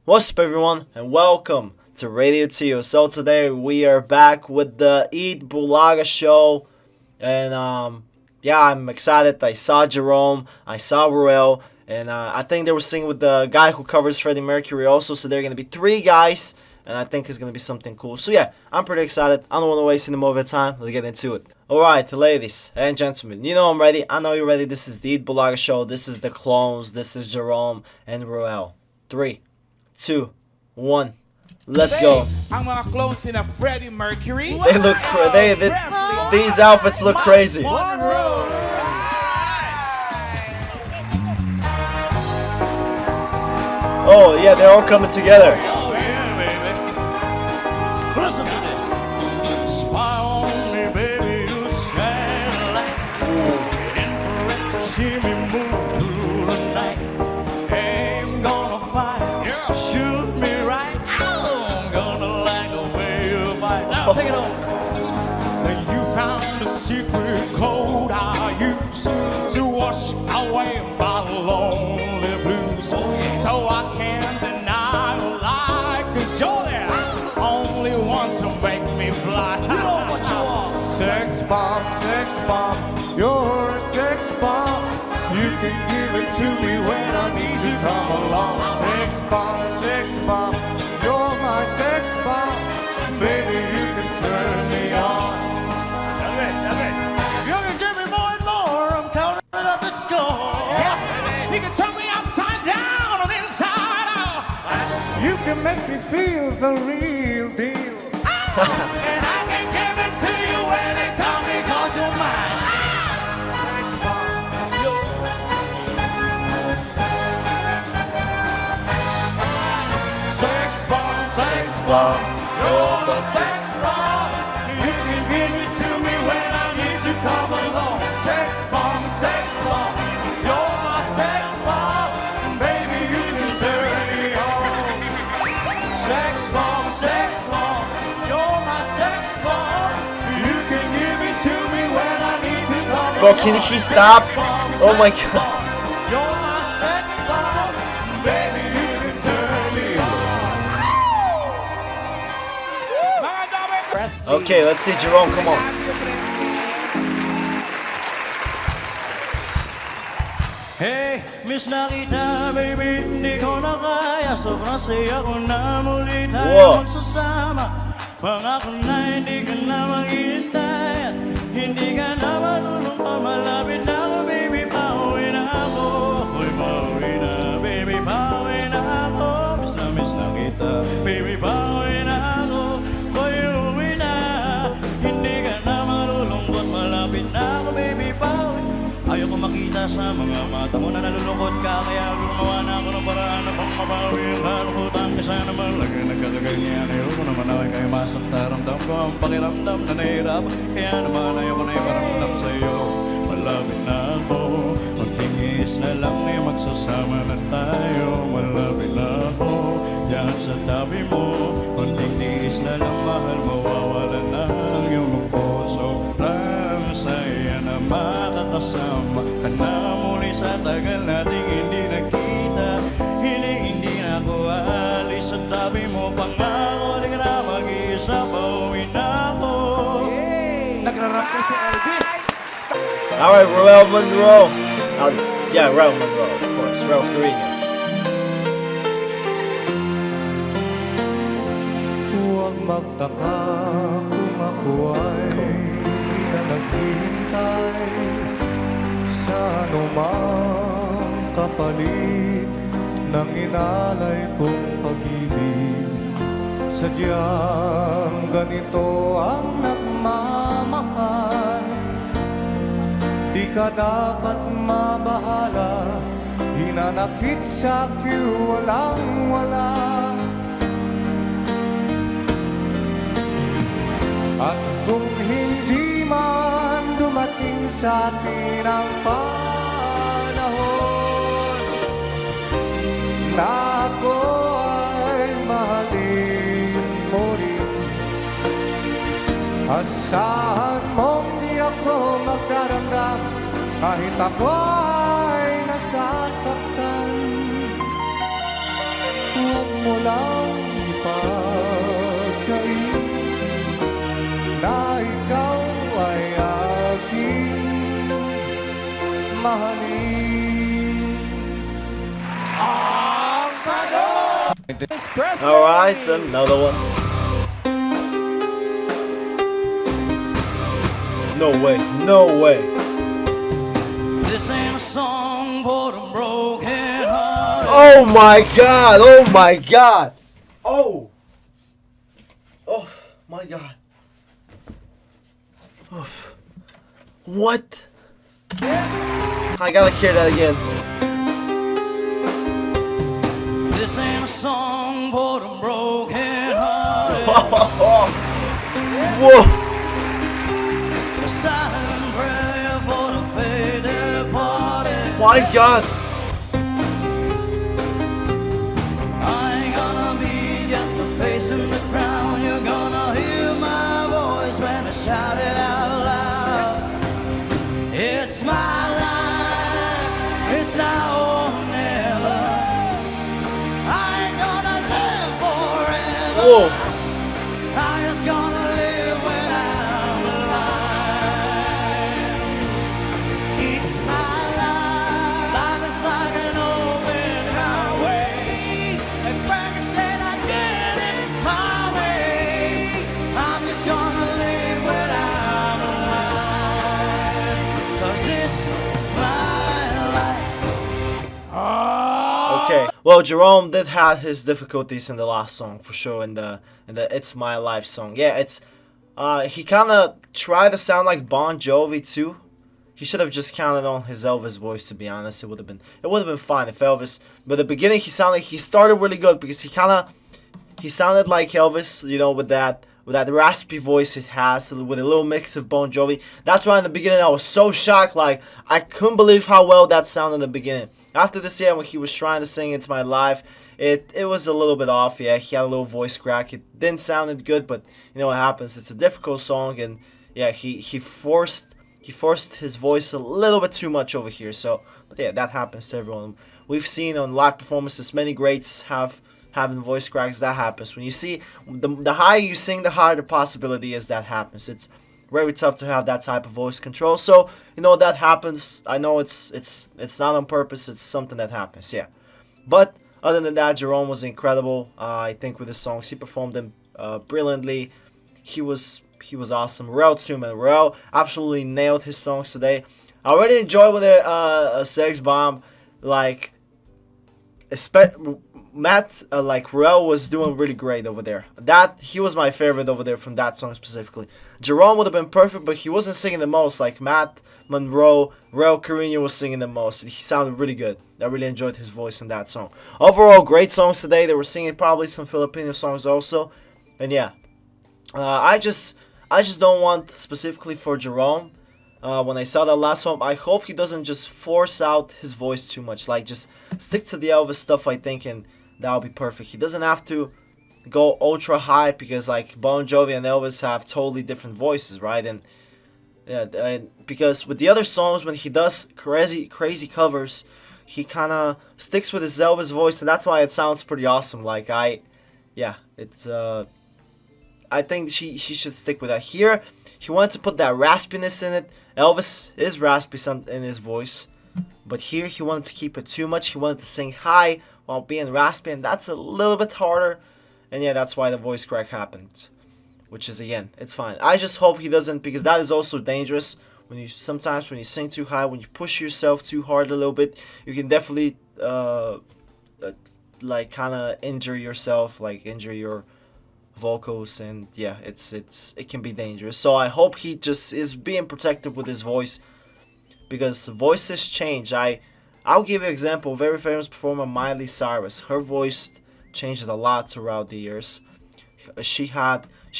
What's up everyone and welcome to Radio 2. So today we are back with the Eat Bulaga show and yeah, I'm excited. I saw Jerome, I saw Rouelle, and I think they were singing with the guy who covers Freddie Mercury also, so there are going to be 3 guys and I think it's going to be something cool. So yeah, I'm pretty excited. I don't want to waste any more of your time. Let's get into it. Alright, ladies and gentlemen, you know I'm ready. I know you're ready. This is the Eat Bulaga show. This is the clones. This is Jerome and Rouelle. 3, 2, 1, let's go. Ang mga clones in a Freddie Mercury. They look these outfits look crazy. Oh yeah, they're all coming together. Oh yeah, baby. Listen to this. Spy on me, baby, you shine light. Waiting for it to see me move through the night. Ain't gonna fight. Shoot me right. I'm gonna like the way you fight. Now take it on. You found the secret code I use to wash away my lonely blues. So I can't deny a lie, 'cause you're there, only one to make me fly. You know what you want. Sex bomb, you're a sex bomb. You can give it to me when I need to come along. Sex bomb, you're my sex bomb. Baby, you can turn me on. That's it. You can give me more and more, I'm counting up the score. Yeah, you can turn me upside down and inside out. You can make me feel the real deal. And I can give it to you anytime because you're mine. Sex bomb, you're the sex bomb. You can give it to me when I need to come along. Sex bomb, you're my sex bomb. Baby, you can turn me on. Sex bomb, you're my sex bomb. You can give it to me when I need to come along. Bro, can he stop? Oh my god. You're my sex bomb. Baby, you can turn me on. Okay, let's see Jerome, come on. Hey, miss na kita, baby, hindi ko na kaya. Sobrang saya ko na muli tayo magsasama. Pangako na hindi ka na maghihintay at hindi ka na marunong pa malapit na ako, baby, pauwi na ako. Ako'y pauwi na, baby, pauwi na ako. Miss na kita, baby, pauwi na ako. Ako'y uwi na, hindi ka na malulungkot, malapit na ako, baby, pauwi. Ayoko makita sa mga mata mo na nalulungkot ka, kaya gumawa na ako ng paraan na pang mabawi ang kalungkutan. Kasi naman lagi nagkakaganyan, ayoko naman ako kayo masakta. Ramdam ko ang pakiramdam na nahirap, kaya naman ayoko na iparamdam sa'yo. Malapit na ako, magtingis na lang na magsasama na tayo. Malapit na ako, diyan sa tabi mo. Magtingis na lang, mahal, mawawala na ang iyong lungkot. Sobrang saya na makakasama ka na muli sa tagal nating hindi nakita. Hindi na ako alis sa tabi mo. Pangako, di ka na mag-iisa, pauwi na ako. Nagrarap ko si Elvis. Alright, Rouelle Monroe. Yeah, Rouelle Monroe, of course. Rouelle Cariño. Huwag magtaka kung ako ay di na naghihintay sa anumang kapalit ng inalay kong pag-ibig. Sadyang ganito ang nagmamahal. Di ka dapat mabahala, hinanakit sa'kin walang-wala. At kung hindi man dumating sa atin ang panahon na ako ay mahalin mo rin, asahan mong di ako magdaramdam kahit ako ay nasasaktan. Huwag mo lang ipagkain na ikaw ay aking mahalin. Ang tanong! Alright, another one. No way, no way. This ain't a song for the broken heart. Oh my god, oh my god. Oh. Oh my god. Oh. What? I gotta hear that again. This ain't a song for the broken heart. Whoa. A silent prayer for the faded parted. My god. I ain't gonna be just a face in the crowd. You're gonna hear my voice when I shout it out loud. It's my life, it's now or never. I ain't gonna live forever. Whoa. I'm just gonna live when I'm alive. It's my life. Life is like an open highway. And Frankie said I did it my way. I'm just gonna live when I'm alive. 'Cause it's my life. Okay. Well, Jerome did have his difficulties in the last song for sure. In the "It's My Life" song, yeah, it's he kind of tried to sound like Bon Jovi too. He should have just counted on his Elvis voice. To be honest, it would have been fine if Elvis. But at the beginning, he started really good because he sounded like Elvis, you know, with that raspy voice it has, with a little mix of Bon Jovi. That's why in the beginning I was so shocked. Like, I couldn't believe how well that sounded in the beginning. After this, yeah, when he was trying to sing "It's My Life," it was a little bit off. Yeah, he had a little voice crack. It didn't sound good, but you know what happens. It's a difficult song, and yeah, he forced his voice a little bit too much over here. So, but yeah, that happens to everyone. We've seen on live performances many greats having voice cracks. That happens when you see the higher you sing, the higher the possibility is that happens. It's very tough to have that type of voice control. So you know that happens. I know it's not on purpose. It's something that happens. Yeah, but other than that, Jerome was incredible. I think with his songs, he performed them brilliantly. He was awesome. Rouelle too, man. Rouelle absolutely nailed his songs today. I already enjoyed with a Sex Bomb, like Rouelle was doing really great over there. He was my favorite over there from that song specifically. Jerome would have been perfect, but he wasn't singing the most. Like Matt Monroe, Rouelle Cariño was singing the most. He sounded really good. I really enjoyed his voice in that song. Overall, great songs today. They were singing probably some Filipino songs also, and yeah, I just don't want specifically for Jerome. When I saw that last one, I hope he doesn't just force out his voice too much. Like, just stick to the Elvis stuff, I think, and that'll be perfect. He doesn't have to go ultra high because, like, Bon Jovi and Elvis have totally different voices, right? And yeah, because with the other songs, when he does crazy covers, he kind of sticks with his Elvis voice, and that's why it sounds pretty awesome. Like, I think she should stick with that. Here, he wanted to put that raspiness in it. Elvis is raspy in his voice, but here he wanted to keep it too much. He wanted to sing high while being raspy, and that's a little bit harder. And yeah, that's why the voice crack happened, which is, again, it's fine. I just hope he doesn't, because that is also dangerous. Sometimes when you sing too high, when you push yourself too hard a little bit, you can definitely like kind of injure yourself, like injure your vocals, and yeah, it can be dangerous. So I hope he just is being protective with his voice, because voices change. I'll give you an example. Very famous performer Miley Cyrus. Her voice changed a lot throughout the years. She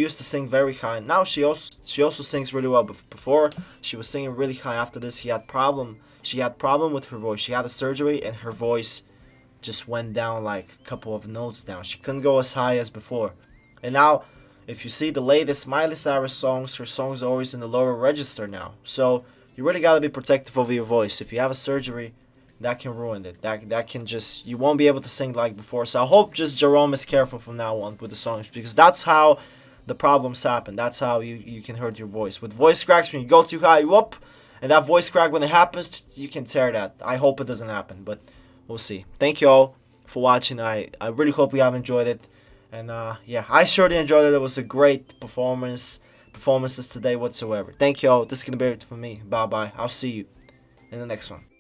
used to sing very high. Now she also sings really well. But before, she was singing really high. After this, she had problem with her voice. She had a surgery, and her voice just went down like a couple of notes down. She couldn't go as high as before. And now, if you see the latest Miley Cyrus songs, her songs are always in the lower register now. So you really gotta be protective of your voice. If you have a surgery, that can ruin it. That can just, you won't be able to sing like before. So I hope just Jerome is careful from now on with the songs, because that's how the problems happen. That's how you can hurt your voice. With voice cracks, when you go too high, whoop, and that voice crack, when it happens, you can tear that. I hope it doesn't happen, but we'll see. Thank you all for watching. I really hope you have enjoyed it. And yeah, I surely enjoyed it. It was a great performances today whatsoever. Thank you all. This is going to be it for me. Bye-bye. I'll see you in the next one.